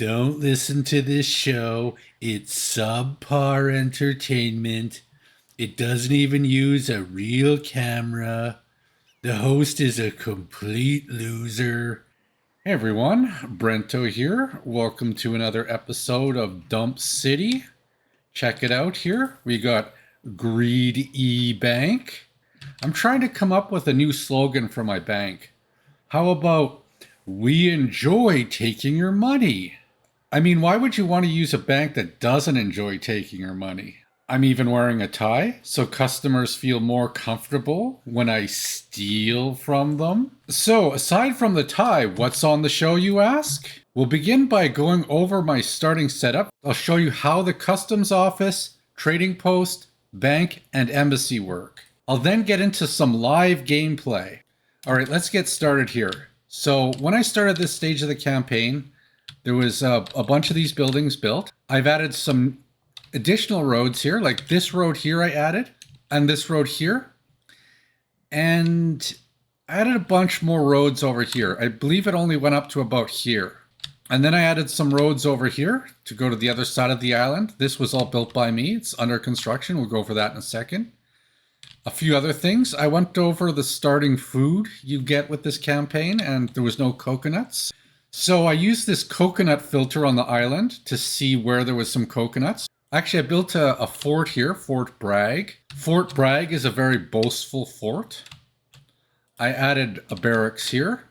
Don't listen to this show. It's subpar entertainment. It doesn't even use a real camera. The host is a complete loser. Hey everyone, Brento here. Welcome to another episode of Dump City. Check it out here. We got Greed Bank. I'm trying to come up with a new slogan for my bank. How about, we enjoy taking your money? I mean, why would you want to use a bank that doesn't enjoy taking your money? I'm even wearing a tie, so customers feel more comfortable when I steal from them. So, aside from the tie, what's on the show, you ask? We'll begin by going over my starting setup. I'll show you how the customs office, trading post, bank, and embassy work. I'll then get into some live gameplay. All right, let's get started here. So, when I started this stage of the campaign, there was a bunch of these buildings built. I've added some additional roads here, like this road here I added, and this road here. And I added a bunch more roads over here. I believe it only went up to about here. And then I added some roads over here to go to the other side of the island. This was all built by me. It's under construction. We'll go over that in a second. A few other things. I went over the starting food you get with this campaign, and there was no coconuts. So I used this coconut filter on the island to see where there was some coconuts. Actually, I built a fort here, Fort Bragg. Fort Bragg is a very boastful fort. I added a barracks here.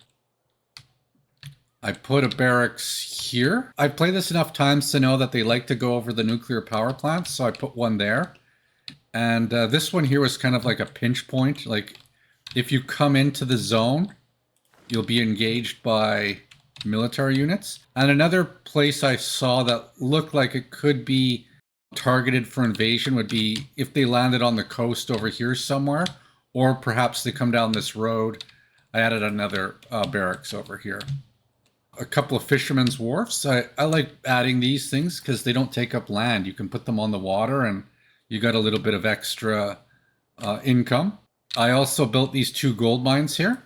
I put a barracks here. I've played this enough times to know that they like to go over the nuclear power plants, so I put one there. And this one here was kind of like a pinch point. Like, if you come into the zone, you'll be engaged by military units. And another place I saw that looked like it could be targeted for invasion would be if they landed on the coast over here somewhere, or perhaps they come down this road. I added another barracks over here. A couple of fishermen's wharfs. I like adding these things because they don't take up land. You can put them on the water and you got a little bit of extra income. I also built these two gold mines here,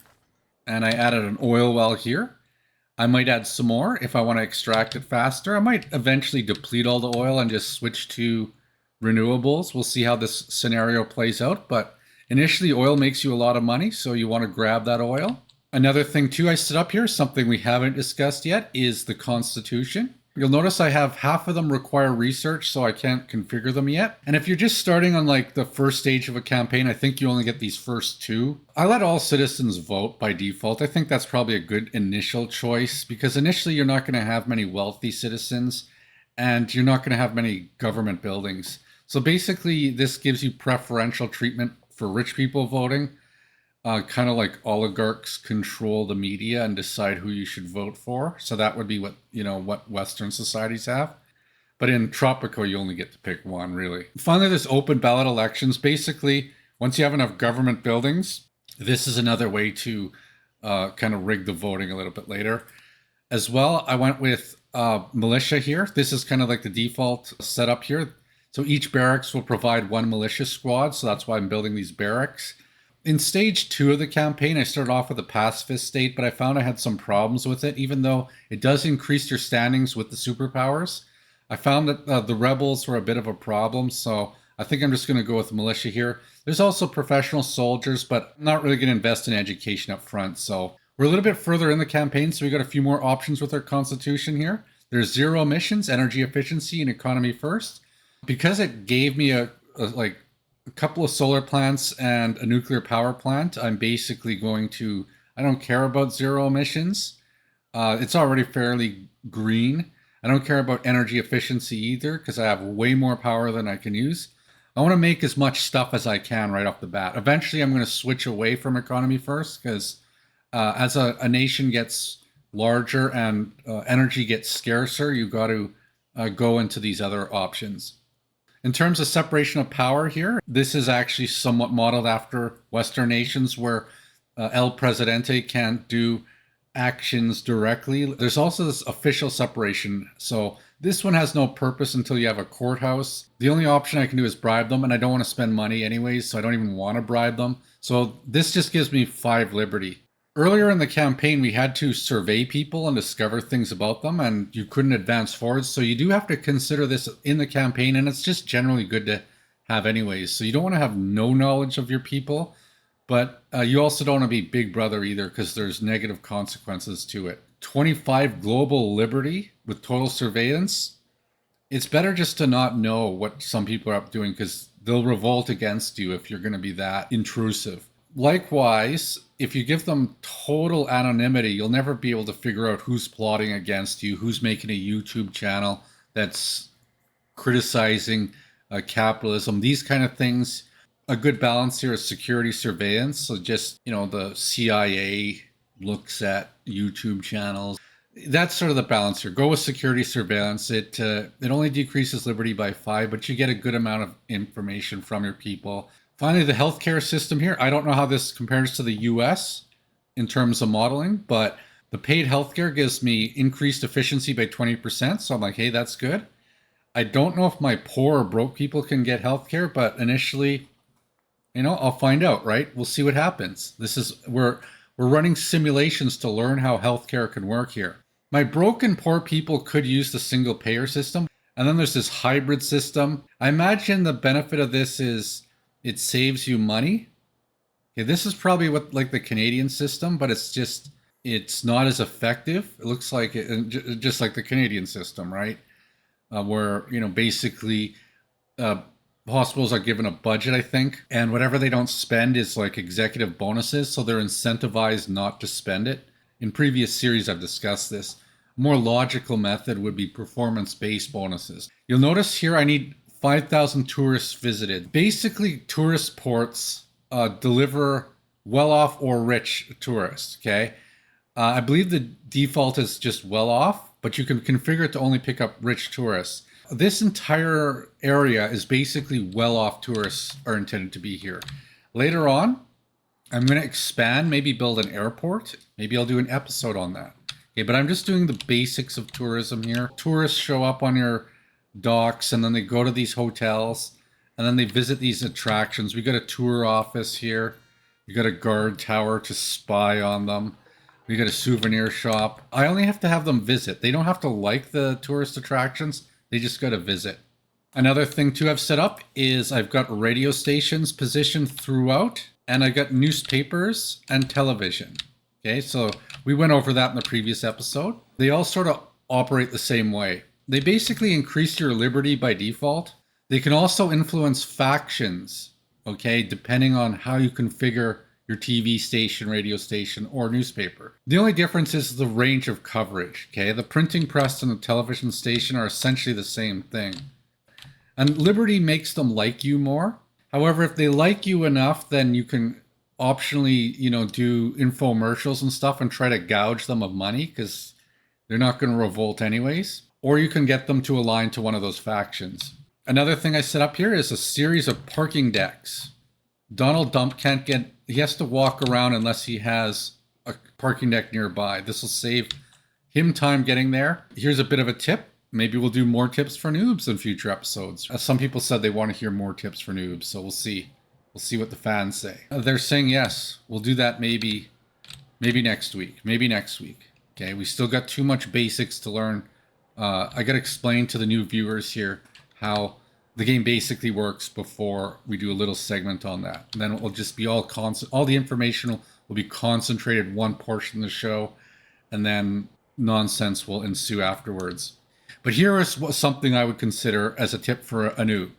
and I added an oil well here. I might add some more if I want to extract it faster. I might eventually deplete all the oil and just switch to renewables. We'll see how this scenario plays out, but initially oil makes you a lot of money, so you want to grab that oil. Another thing too I set up here, something we haven't discussed yet, is the Constitution. You'll notice I have half of them require research, so I can't configure them yet. And if you're just starting on like the first stage of a campaign, I think you only get these first two. I let all citizens vote by default. I think that's probably a good initial choice because initially you're not going to have many wealthy citizens and you're not going to have many government buildings. So basically this gives you preferential treatment for rich people voting. Kind of like oligarchs control the media and decide who you should vote for. So that would be what Western societies have. But in Tropico, you only get to pick one, really. Finally, there's open ballot elections. Basically, once you have enough government buildings, this is another way to kind of rig the voting a little bit later. As well, I went with militia here. This is kind of like the default setup here. So each barracks will provide one militia squad. So that's why I'm building these barracks. In stage 2 of the campaign, I started off with a pacifist state, but I found I had some problems with it, even though it does increase your standings with the superpowers. I found that the rebels were a bit of a problem, so I think I'm just going to go with militia here. There's also professional soldiers, but I'm not really going to invest in education up front, so we're a little bit further in the campaign, so we got a few more options with our constitution here. There's 0 emissions, energy efficiency, and economy first. Because it gave me a couple of solar plants and a nuclear power plant, I'm basically going to, I don't care about 0 emissions. It's already fairly green. I don't care about energy efficiency either because I have way more power than I can use. I want to make as much stuff as I can right off the bat. Eventually, I'm going to switch away from economy first because as a nation gets larger and energy gets scarcer, you got to go into these other options. In terms of separation of power here, this is actually somewhat modeled after Western nations where El Presidente can't do actions directly. There's also this official separation. So this one has no purpose until you have a courthouse. The only option I can do is bribe them, and I don't want to spend money anyways, so I don't even want to bribe them. So this just gives me 5 liberty. Earlier in the campaign, we had to survey people and discover things about them, and you couldn't advance forward. So you do have to consider this in the campaign, and it's just generally good to have anyways. So you don't want to have no knowledge of your people, but you also don't want to be Big Brother either, because there's negative consequences to it. 25 global liberty with total surveillance. It's better just to not know what some people are up doing, because they'll revolt against you if you're going to be that intrusive. Likewise, if you give them total anonymity, you'll never be able to figure out who's plotting against you, who's making a YouTube channel that's criticizing capitalism, these kind of things. A good balance here is security surveillance. So just, the CIA looks at YouTube channels. That's sort of the balance here. Go with security surveillance. It only decreases liberty by 5, but you get a good amount of information from your people. Finally, the healthcare system here. I don't know how this compares to the US in terms of modeling, but the paid healthcare gives me increased efficiency by 20%. So I'm like, hey, that's good. I don't know if my poor or broke people can get healthcare, but initially, I'll find out, right? We'll see what happens. We're running simulations to learn how healthcare can work here. My broke and poor people could use the single payer system. And then there's this hybrid system. I imagine the benefit of this is it saves you money. Okay, this is probably what like the Canadian system, but it's not as effective. It looks like just like the Canadian system, right? Where basically hospitals are given a budget, I think, and whatever they don't spend is like executive bonuses, so they're incentivized not to spend it. In previous series, I've discussed this. A more logical method would be performance-based bonuses. You'll notice here I need 5,000 tourists visited. Basically, tourist ports deliver well-off or rich tourists, okay? I believe the default is just well-off, but you can configure it to only pick up rich tourists. This entire area is basically well-off tourists are intended to be here. Later on, I'm going to expand, maybe build an airport. Maybe I'll do an episode on that. Okay, but I'm just doing the basics of tourism here. Tourists show up on your docks, and then they go to these hotels, and then they visit these attractions. We got a tour office here. We got a guard tower to spy on them. We got a souvenir shop. I only have to have them visit. They don't have to like the tourist attractions. They just got to visit. Another thing too I've set up is I've got radio stations positioned throughout, and I got newspapers and television. Okay, so we went over that in the previous episode. They all sort of operate the same way. They basically increase your liberty by default. They can also influence factions, okay, depending on how you configure your TV station, radio station, or newspaper. The only difference is the range of coverage, okay? The printing press and the television station are essentially the same thing. And liberty makes them like you more. However, if they like you enough, then you can optionally, do infomercials and stuff and try to gouge them of money, because they're not going to revolt anyways. Or you can get them to align to one of those factions. Another thing I set up here is a series of parking decks. Donald Dump he has to walk around unless he has a parking deck nearby. This will save him time getting there. Here's a bit of a tip. Maybe we'll do more tips for noobs in future episodes. Some people said they want to hear more tips for noobs, so we'll see. We'll see what the fans say. They're saying yes, we'll do that maybe next week. Maybe next week. Okay, we still got too much basics to learn. I got to explain to the new viewers here how the game basically works before we do a little segment on that. And then it will just be all the information will be concentrated one portion of the show, and then nonsense will ensue afterwards. But here is something I would consider as a tip for a noob.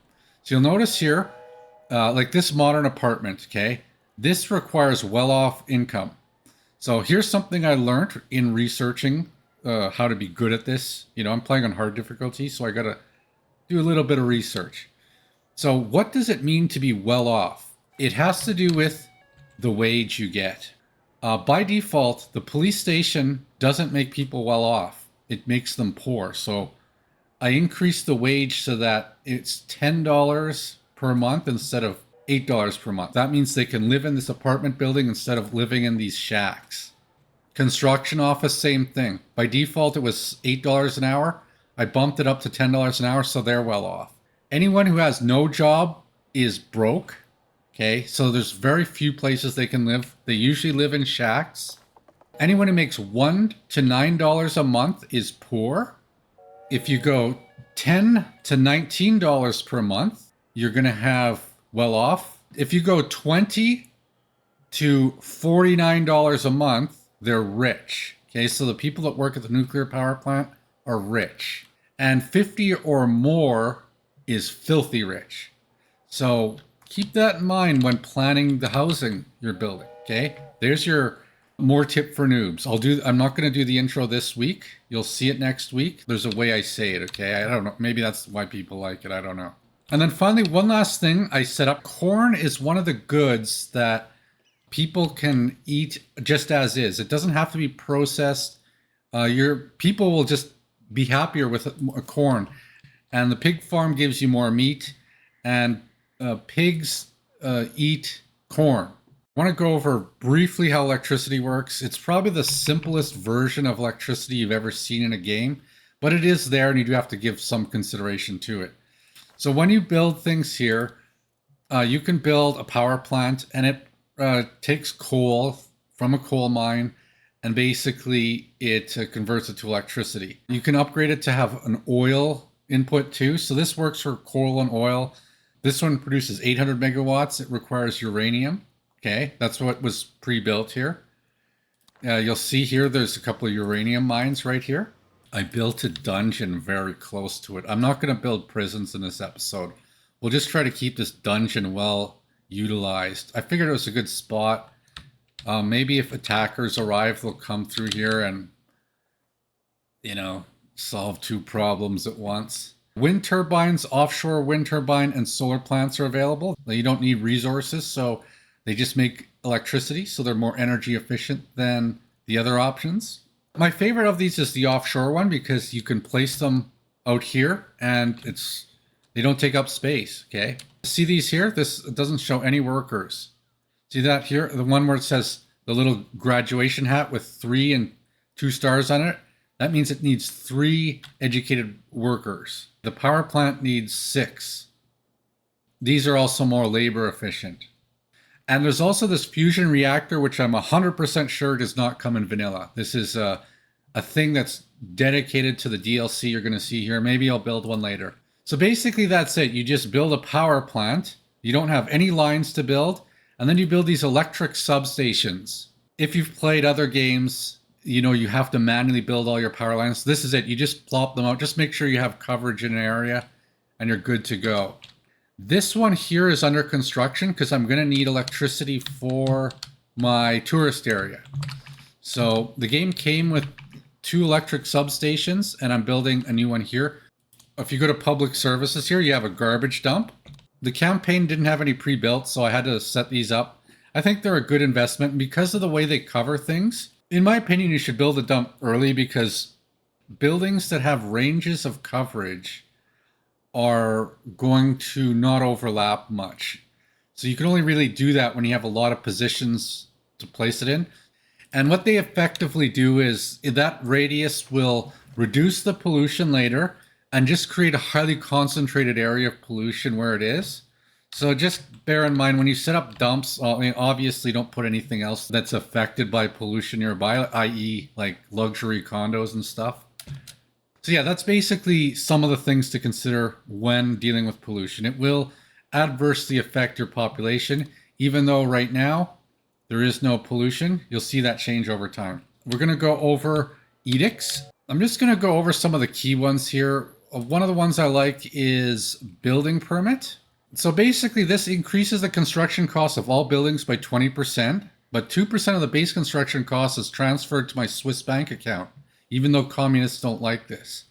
So you'll notice here, like this modern apartment, okay? This requires well-off income. So here's something I learned in researching how to be good at this. I'm playing on hard difficulty, so I got to do a little bit of research. So what does it mean to be well off? It has to do with the wage you get. By default, the police station doesn't make people well off. It makes them poor. So I increased the wage so that it's $10 per month instead of $8 per month. That means they can live in this apartment building instead of living in these shacks. Construction office, same thing. By default, it was $8 an hour. I bumped it up to $10 an hour, so they're well off. Anyone who has no job is broke. Okay, so there's very few places they can live. They usually live in shacks. Anyone who makes $1 to $9 a month is poor. If you go $10 to $19 per month, you're going to have well off. If you go $20 to $49 a month, they're rich. Okay, so the people that work at the nuclear power plant are rich. And 50 or more is filthy rich. So keep that in mind when planning the housing you're building. Okay, there's your more tip for noobs. I'm not going to do the intro this week. You'll see it next week. There's a way I say it, okay? I don't know. Maybe that's why people like it. I don't know. And then finally, one last thing I set up. Corn is one of the goods that people can eat just as is. It doesn't have to be processed. Your people will just be happier with corn. And the pig farm gives you more meat. And pigs eat corn. I want to go over briefly how electricity works. It's probably the simplest version of electricity you've ever seen in a game, but it is there and you do have to give some consideration to it. So when you build things here, you can build a power plant and it takes coal from a coal mine and basically it converts it to electricity. You can upgrade it to have an oil input too. So this works for coal and oil. This one produces 800 megawatts. It requires uranium. Okay, that's what was pre-built here. You'll see here there's a couple of uranium mines right here. I built a dungeon very close to it. I'm not going to build prisons in this episode. We'll just try to keep this dungeon well utilized. I figured it was a good spot. Maybe if attackers arrive, they'll come through here and, solve two problems at once. Wind turbines, offshore wind turbine, and solar plants are available. You don't need resources, so they just make electricity, so they're more energy efficient than the other options. My favorite of these is the offshore one because you can place them out here and they don't take up space, okay? See these here? This doesn't show any workers. See that here? The one where it says the little graduation hat with 3 and 2 stars on it? That means it needs 3 educated workers. The power plant needs 6. These are also more labor efficient. And there's also this fusion reactor, which I'm 100% sure does not come in vanilla. This is a thing that's dedicated to the DLC you're going to see here. Maybe I'll build one later. So basically that's it. You just build a power plant. You don't have any lines to build. And then you build these electric substations. If you've played other games, you have to manually build all your power lines. This is it. You just plop them out. Just make sure you have coverage in an area and you're good to go. This one here is under construction because I'm going to need electricity for my tourist area. So the game came with 2 electric substations and I'm building a new one here. If you go to public services here, you have a garbage dump. The campaign didn't have any pre-built, so I had to set these up. I think they're a good investment. And because of the way they cover things, in my opinion, you should build a dump early because buildings that have ranges of coverage are going to not overlap much. So you can only really do that when you have a lot of positions to place it in. And what they effectively do is that radius will reduce the pollution later and just create a highly concentrated area of pollution where it is. So just bear in mind when you set up dumps, obviously don't put anything else that's affected by pollution nearby, i.e. like luxury condos and stuff. So yeah, that's basically some of the things to consider when dealing with pollution. It will adversely affect your population, even though right now there is no pollution. You'll see that change over time. We're going to go over edicts. I'm just going to go over some of the key ones here. One of the ones I like is building permit. So basically this increases the construction cost of all buildings by 20%, but 2% of the base construction cost is transferred to my Swiss bank account, even though communists don't like this.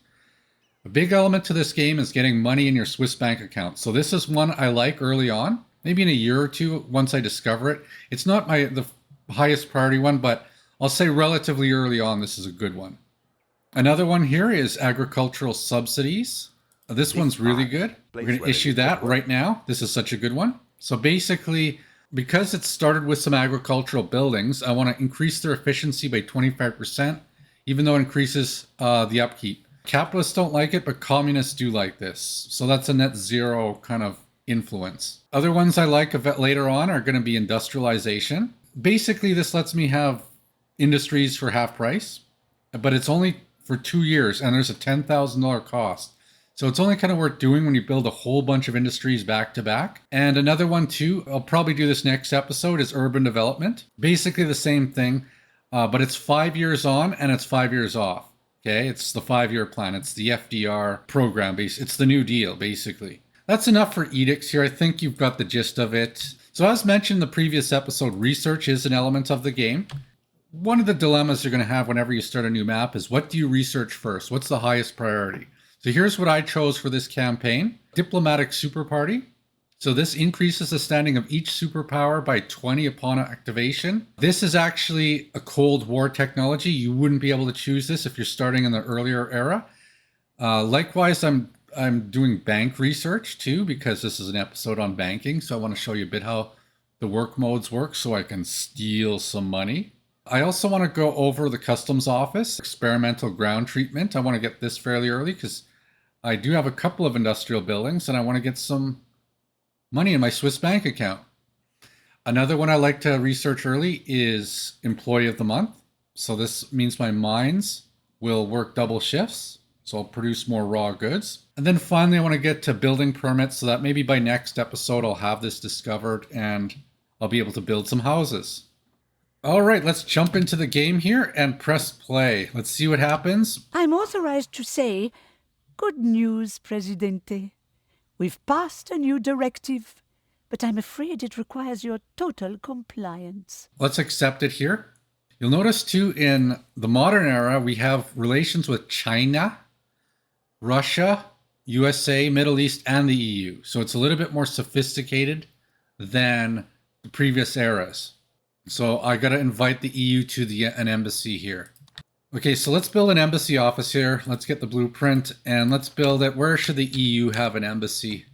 A big element to this game is getting money in your Swiss bank account. So this is one I like early on, maybe in a year or two once I discover it. It's not the highest priority one, but I'll say relatively early on this is a good one. Another one here is agricultural subsidies. This one's really good. We're going to issue that right now. This is such a good one. So basically, because it started with some agricultural buildings, I want to increase their efficiency by 25%, even though it increases the upkeep. Capitalists don't like it, but communists do like this. So that's a net zero kind of influence. Other ones I like a bit later on are going to be industrialization. Basically, this lets me have industries for half price, but it's only for 2 years and there's a $10,000 cost. So it's only kind of worth doing when you build a whole bunch of industries back to back. And another one too, I'll probably do this next episode, is urban development. Basically the same thing, but it's 5 years on and it's 5 years off. Okay, it's the 5-year plan. It's the FDR program. It's the New Deal, basically. That's enough for edicts here. I think you've got the gist of it. So as mentioned in the previous episode, research is an element of the game. One of the dilemmas you're going to have whenever you start a new map is, what do you research first? What's the highest priority? So here's what I chose for this campaign. Diplomatic Super Party. So this increases the standing of each superpower by 20 upon activation. This is actually a Cold War technology. You wouldn't be able to choose this if you're starting in the earlier era. Likewise, I'm doing bank research too, because this is an episode on banking. So I want to show you a bit how the work modes work so I can steal some money. I also want to go over the customs office, experimental ground treatment. I want to get this fairly early because I do have a couple of industrial buildings and I want to get some money in my Swiss bank account. Another one I like to research early is Employee of the Month. So this means my mines will work double shifts, so I'll produce more raw goods. And then finally, I want to get to building permits so that maybe by next episode, I'll have this discovered and I'll be able to build some houses. All right, let's jump into the game here and press play. Let's see what happens. I'm authorized to say, good news, Presidente. We've passed a new directive, but I'm afraid it requires your total compliance. Let's accept it here. You'll notice too, in the modern era, we have relations with China, Russia, USA, Middle East, and the EU. So it's a little bit more sophisticated than the previous eras. So I got to invite the EU to an embassy here. Okay, so let's build an embassy office here. Let's get the blueprint and let's build it. Where should the EU have an embassy?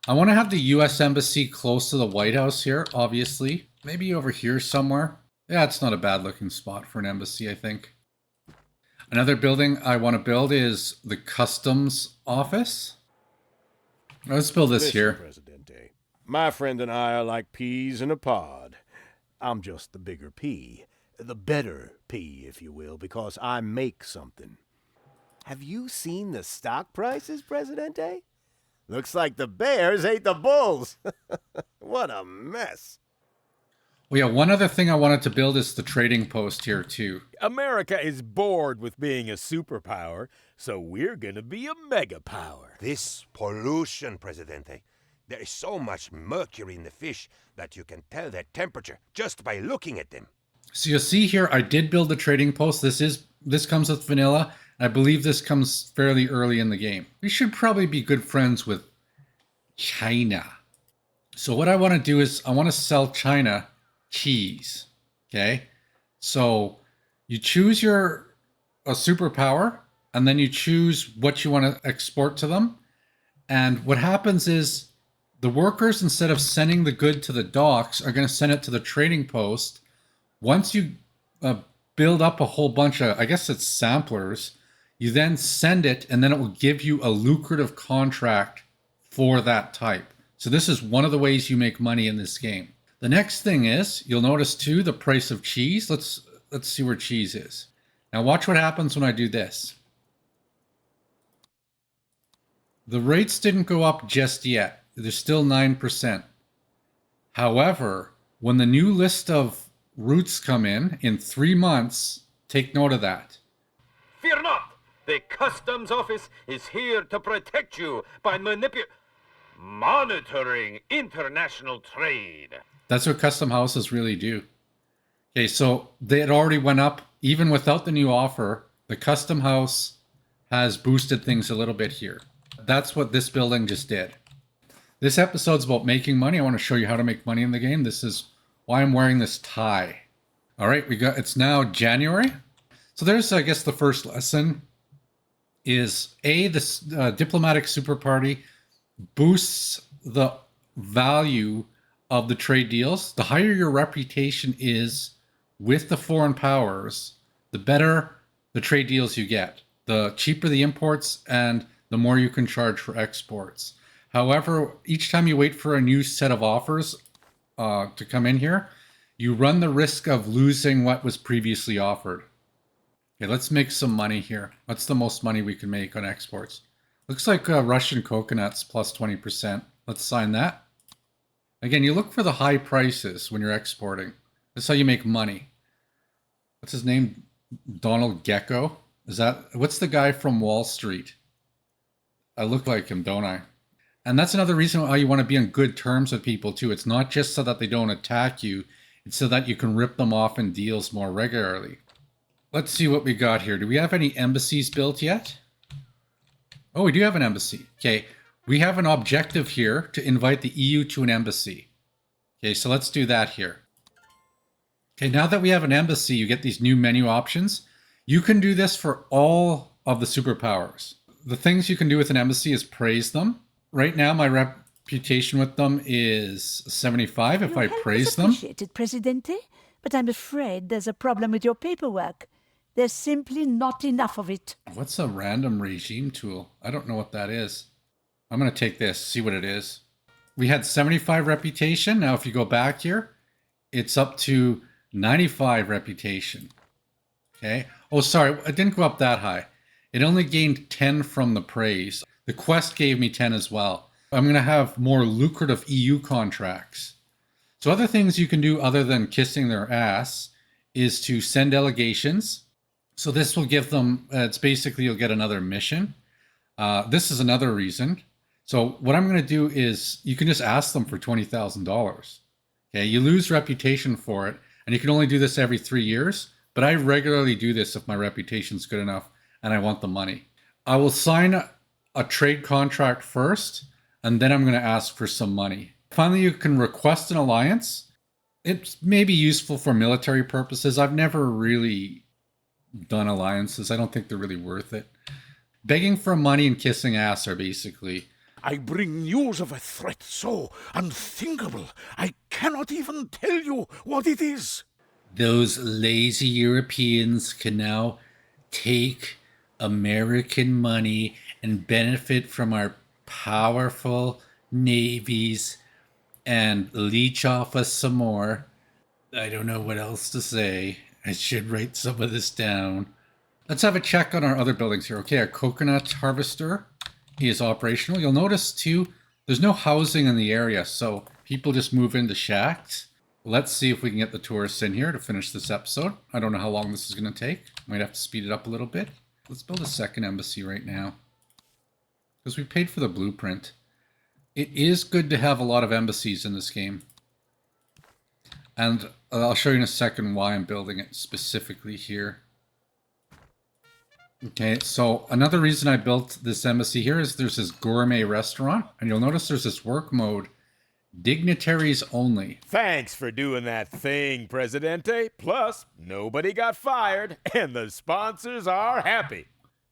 I want to have the US embassy close to the White House here, obviously. Maybe over here somewhere. Yeah, it's not a bad looking spot for an embassy, I think. Another building I want to build is the customs office. Let's build this here. Presidente, my friend and I are like peas in a pod. I'm just the bigger pea. The better pea, if you will, because I make something. Have you seen the stock prices, Presidente? Looks like the bears ate the bulls. What a mess. Well, yeah, one other thing I wanted to build is the trading post here, too. America is bored with being a superpower, so we're gonna be a mega power. This pollution, Presidente. There is so much mercury in the fish that you can tell their temperature just by looking at them. So you'll see here, I did build the trading post. This comes with vanilla. I believe this comes fairly early in the game. We should probably be good friends with China. So what I want to do is I want to sell China cheese. Okay. So you choose a superpower and then you choose what you want to export to them. And what happens is the workers, instead of sending the good to the docks, are going to send it to the trading post. Once you build up a whole bunch of, I guess it's samplers, you then send it and then it will give you a lucrative contract for that type. So this is one of the ways you make money in this game. The next thing is, you'll notice too, the price of cheese. Let's see where cheese is. Now watch what happens when I do this. The rates didn't go up just yet. They're still 9%. However, when the new list of routes come in 3 months, take note of that. Fear not! The customs office is here to protect you by monitoring international trade. That's what custom houses really do. Okay, so they had already went up. Even without the new offer, the custom house has boosted things a little bit here. That's what this building just did. This episode's about making money. I want to show you how to make money in the game. This is why I'm wearing this tie. All right, it's now January. So there's, I guess, the first lesson is this diplomatic super party boosts the value of the trade deals. The higher your reputation is with the foreign powers, the better the trade deals you get. The cheaper the imports and the more you can charge for exports. However, each time you wait for a new set of offers to come in here, you run the risk of losing what was previously offered. Okay, let's make some money here. What's the most money we can make on exports? Looks like Russian coconuts plus 20%. Let's sign that. Again, you look for the high prices when you're exporting. That's how you make money. What's his name? Donald Gecko? What's the guy from Wall Street? I look like him, don't I? And that's another reason why you want to be on good terms with people too. It's not just so that they don't attack you. It's so that you can rip them off in deals more regularly. Let's see what we got here. Do we have any embassies built yet? Oh, we do have an embassy. Okay, we have an objective here to invite the EU to an embassy. Okay, so let's do that here. Okay, now that we have an embassy, you get these new menu options. You can do this for all of the superpowers. The things you can do with an embassy is praise them. Right now, my reputation with them is 75 if I praise them. Appreciated, Presidente, but I'm afraid there's a problem with your paperwork. There's simply not enough of it. What's a random regime tool? I don't know what that is. I'm going to take this, see what it is. We had 75 reputation. Now, if you go back here, it's up to 95 reputation. Okay. Oh, sorry. It didn't go up that high. It only gained 10 from the praise. The quest gave me 10 as well. I'm going to have more lucrative EU contracts. So other things you can do other than kissing their ass is to send delegations. So this will give them, it's basically you'll get another mission. This is another reason. So what I'm going to do is you can just ask them for $20,000. Okay, you lose reputation for it, and you can only do this every 3 years. But I regularly do this if my reputation's good enough and I want the money. I will sign a trade contract first, and then I'm going to ask for some money. Finally, you can request an alliance. It may be useful for military purposes. I've never really done alliances. I don't think they're really worth it. Begging for money and kissing ass are basically... I bring news of a threat so unthinkable, I cannot even tell you what it is. Those lazy Europeans can now take American money and benefit from our powerful navies and leech off us some more. I don't know what else to say. I should write some of this down. Let's have a check on our other buildings here. Okay, our coconut harvester is operational. You'll notice too, there's no housing in the area, so people just move into shacks. Let's see if we can get the tourists in here to finish this episode. I don't know how long this is going to take. Might have to speed it up a little bit. Let's build a second embassy right now, because we paid for the blueprint. It is good to have a lot of embassies in this game. And I'll show you in a second why I'm building it specifically here. Okay, so another reason I built this embassy here is there's this gourmet restaurant, and you'll notice there's this work mode, dignitaries only. Thanks for doing that thing, Presidente. Plus, nobody got fired, and the sponsors are happy.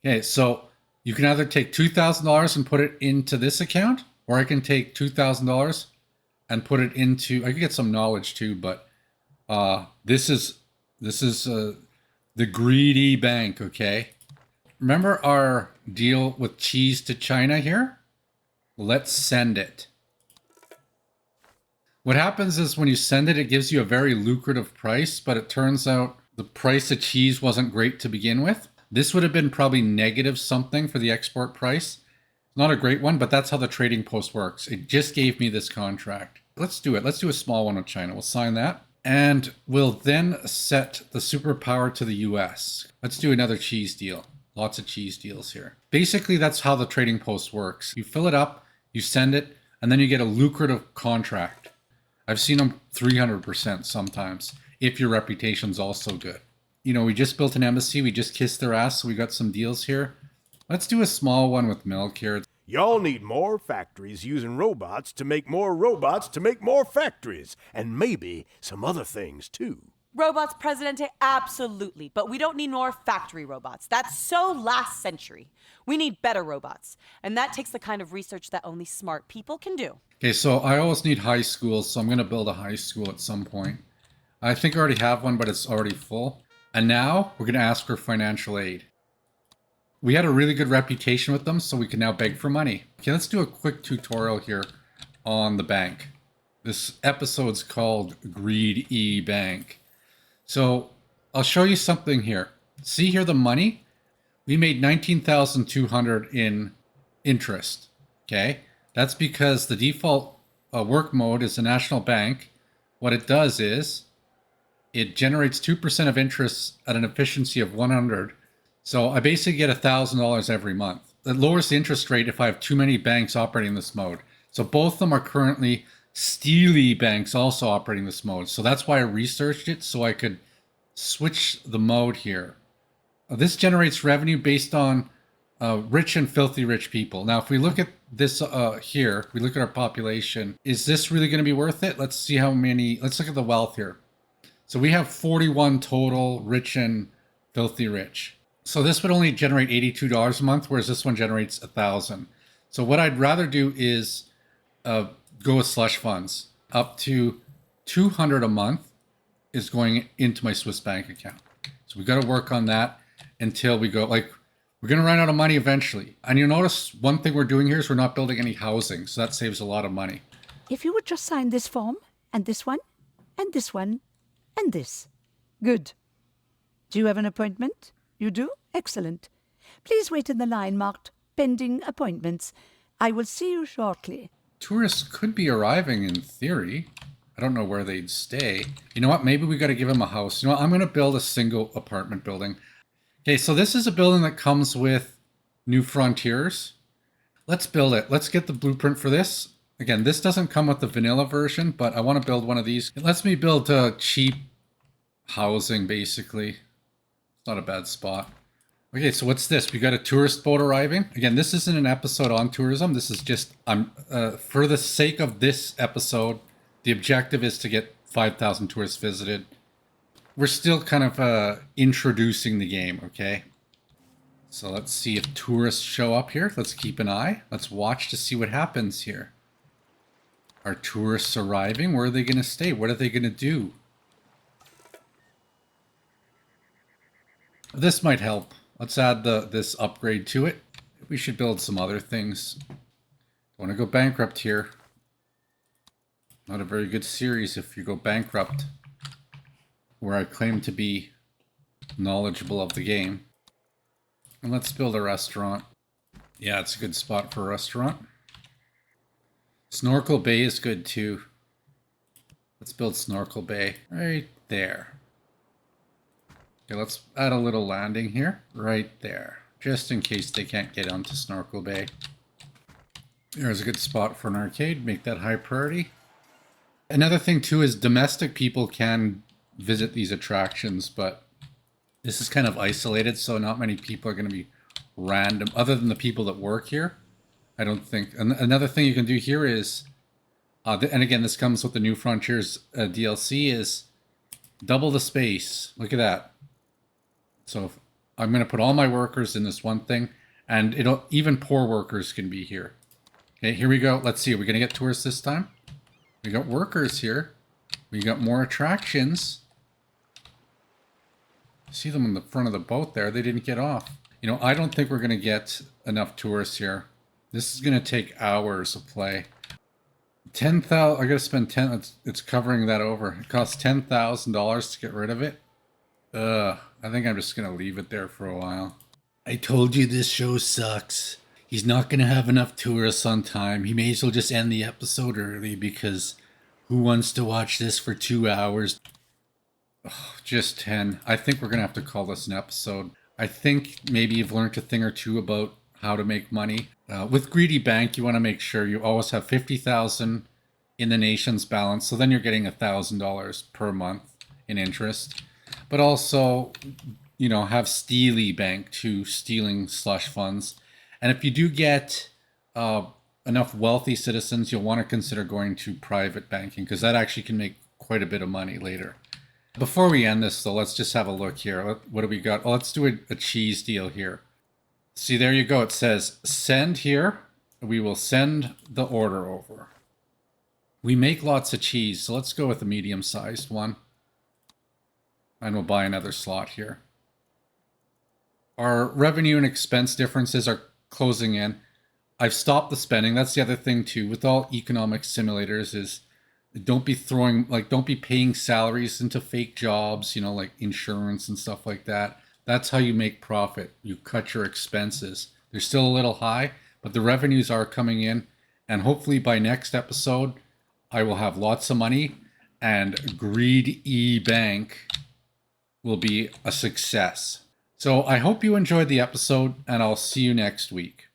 Okay, so you can either take $2,000 and put it into this account, or I can take $2,000 and put it into, I could get some knowledge too, but this is the greedy bank, okay? Remember our deal with cheese to China here? Let's send it. What happens is when you send it, it gives you a very lucrative price, but it turns out the price of cheese wasn't great to begin with. This would have been probably negative something for the export price. Not a great one, but that's how the trading post works. It just gave me this contract. Let's do it. Let's do a small one with China. We'll sign that. And we'll then set the superpower to the US. Let's do another cheese deal. Lots of cheese deals here. Basically, that's how the trading post works. You fill it up, you send it, and then you get a lucrative contract. I've seen them 300% sometimes, if your reputation's also good. You know, we just built an embassy. We just kissed their ass, so we got some deals here. Let's do a small one with milk here. Y'all need more factories using robots to make more robots to make more factories. And maybe some other things, too. Robots, Presidente, absolutely. But we don't need more factory robots. That's so last century. We need better robots. And that takes the kind of research that only smart people can do. Okay, so I always need high schools, so I'm going to build a high school at some point. I think I already have one, but it's already full. And now we're going to ask for financial aid. We had a really good reputation with them, so we can now beg for money. Okay, let's do a quick tutorial here on the bank. This episode's called Greed E Bank. So I'll show you something here. See here the money? We made 19,200 in interest. Okay? That's because the default work mode is a national bank. What it does is it generates 2% of interest at an efficiency of 100. So I basically get $1,000 every month. It lowers the interest rate if I have too many banks operating this mode. So both of them are currently steely banks also operating this mode. So that's why I researched it so I could switch the mode here. This generates revenue based on rich and filthy rich people. Now, if we look at this here, we look at our population. Is this really going to be worth it? Let's see how many. Let's look at the wealth here. So we have 41 total rich and filthy rich. So this would only generate $82 a month, whereas this one generates $1,000. So what I'd rather do is go with slush funds. Up to $200 a month is going into my Swiss bank account. So we got to work on that until we go, like, we're going to run out of money eventually. And you'll notice one thing we're doing here is we're not building any housing. So that saves a lot of money. If you would just sign this form, and this one, and this one, and this. Good. Do you have an appointment? You do? Excellent. Please wait in the line marked pending appointments. I will see you shortly. Tourists could be arriving in theory. I don't know where they'd stay. You know what? Maybe we got to give them a house. You know what? I'm going to build a single apartment building. Okay, so this is a building that comes with New Frontiers. Let's build it. Let's get the blueprint for this. Again, this doesn't come with the vanilla version, but I want to build one of these. It lets me build cheap housing, basically. It's not a bad spot. Okay, so what's this? We got a tourist boat arriving. Again, this isn't an episode on tourism. This is just, for the sake of this episode, the objective is to get 5,000 tourists visited. We're still kind of introducing the game, okay? So let's see if tourists show up here. Let's keep an eye. Let's watch to see what happens here. Are tourists arriving? Where are they going to stay? What are they going to do? This might help. Let's add this upgrade to it. We should build some other things. Don't want to go bankrupt here. Not a very good series if you go bankrupt. Where I claim to be knowledgeable of the game. And let's build a restaurant. Yeah, it's a good spot for a restaurant. Snorkel Bay is good too. Let's build Snorkel Bay right there. Okay, let's add a little landing here, right there, just in case they can't get onto Snorkel Bay. There's a good spot for an arcade, make that high priority. Another thing too is domestic people can visit these attractions, but this is kind of isolated, so not many people are going to be random, other than the people that work here. I don't think. Another thing you can do here is, and again, this comes with the New Frontiers DLC, is double the space. Look at that. So I'm going to put all my workers in this one thing, and even poor workers can be here. Okay, here we go. Let's see. Are we going to get tourists this time? We got workers here. We got more attractions. See them in the front of the boat there. They didn't get off. You know, I don't think we're going to get enough tourists here. This is going to take hours of play. 10,000. I got to spend 10. It's covering that over. It costs $10,000 to get rid of it. I think I'm just going to leave it there for a while. I told you this show sucks. He's not going to have enough tourists on time. He may as well just end the episode early, because who wants to watch this for 2 hours? Oh, just 10. I think we're going to have to call this an episode. I think maybe you've learned a thing or two about how to make money. With Greedy Bank, you want to make sure you always have 50,000 in the nation's balance. So then you're getting $1,000 per month in interest. But also, you know, have Steely Bank to stealing slush funds. And if you do get enough wealthy citizens, you'll want to consider going to private banking, because that actually can make quite a bit of money later. Before we end this, though, let's just have a look here. What do we got? Oh, let's do a cheese deal here. See, there you go. It says send here. We will send the order over. We make lots of cheese, so let's go with a medium-sized one. And we'll buy another slot here. Our revenue and expense differences are closing in. I've stopped the spending. That's the other thing too. With all economic simulators is Don't be don't be paying salaries into fake jobs, like insurance and stuff like that. That's how you make profit. You cut your expenses. They're still a little high, but the revenues are coming in. And hopefully by next episode, I will have lots of money and Greed E-Bank will be a success. So I hope you enjoyed the episode, and I'll see you next week.